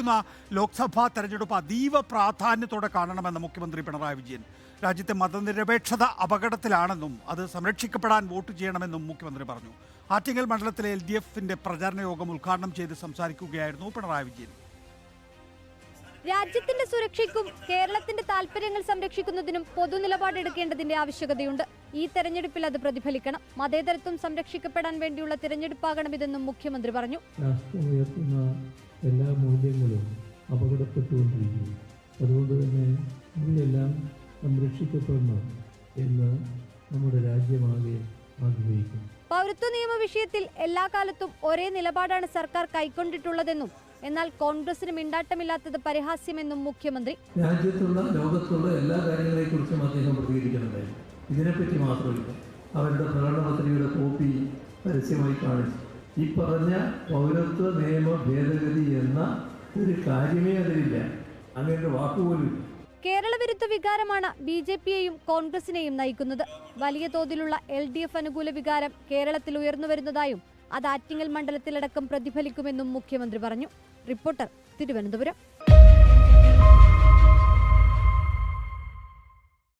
വരാനിരിക്കുന്ന ലോക്സഭാ തെരഞ്ഞെടുപ്പ് അതീവ പ്രാധാന്യത്തോടെ കാണണമെന്ന് മുഖ്യമന്ത്രി പിണറായി വിജയൻ. രാജ്യത്തെ മതനിരപേക്ഷത അപകടത്തിലാണെന്നും അത് സംരക്ഷിക്കപ്പെടാൻ വോട്ട് ചെയ്യണമെന്നും മുഖ്യമന്ത്രി പറഞ്ഞു. ആറ്റിങ്ങൽ മണ്ഡലത്തിലെ LDF-ന്റെ പ്രചാരണ യോഗം ഉദ്ഘാടനം ചെയ്ത് സംസാരിക്കുകയായിരുന്നു പിണറായി വിജയൻ. രാജ്യത്തിന്റെ സുരക്ഷയ്ക്കും കേരളത്തിന്റെ താൽപര്യങ്ങൾ സംരക്ഷിക്കുന്നതിനും പൊതുനിലപാടെടുക്കേണ്ടതിന്റെ ആവശ്യകതയുണ്ട്. ഈ തെരഞ്ഞെടുപ്പിൽ അത് പ്രതിഫലിക്കണം. മതേതരത്വം സംരക്ഷിക്കപ്പെടാൻ വേണ്ടിയുള്ള തിരഞ്ഞെടുപ്പാകണമെന്നും മുഖ്യമന്ത്രി പറഞ്ഞു. രാഷ്ട്രം ഉയർത്തുന്ന എല്ലാ മൂല്യങ്ങളും അപകടപ്പെട്ടുകൊണ്ടിരിക്കുന്നു. അതുകൊണ്ട് തന്നെ ഇവയെല്ലാം സംരക്ഷിക്കപ്പെടണം എന്ന് നമ്മുടെ രാജ്യമാകെ ആഗ്രഹിക്കുന്നു. പൗരത്വ നിയമ വിഷയത്തിൽ എല്ലാ കാലത്തും ഒരേ നിലപാടാണ് സർക്കാർ കൈക്കൊണ്ടിട്ടുള്ളതെന്നും എന്നാൽ കോൺഗ്രസിന് മിണ്ടാട്ടമില്ലാത്തത് പരിഹാസ്യമെന്നും മുഖ്യമന്ത്രി. രാജ്യത്തുള്ള ലോകത്തുള്ള എല്ലാ കാര്യങ്ങളെക്കുറിച്ചും അദ്ദേഹം പ്രതികരിക്കുന്നുണ്ടായി. ഇതിനെപ്പറ്റി മാത്രമല്ല, അവരുടെ പ്രകടന പത്രികയുടെ കോപ്പി പരസ്യമായി കാണിച്ചു. ഈ പറഞ്ഞ പൗരത്വ നിയമ ഭേദഗതി എന്ന ഒരു കാര്യമേ അതിലില്ല. അങ്ങനെ വാക്കുപോലും. കേരള വിരുദ്ധ വികാരമാണ് BJP-യെയും കോൺഗ്രസിനെയും നയിക്കുന്നത്. വലിയ തോതിലുള്ള LDF അനുകൂല വികാരം കേരളത്തിൽ ഉയർന്നുവരുന്നതായും അത് ആറ്റിങ്ങൽ മണ്ഡലത്തിലടക്കം പ്രതിഫലിക്കുമെന്നും മുഖ്യമന്ത്രി പറഞ്ഞു. റിപ്പോർട്ടർ, തിരുവനന്തപുരം.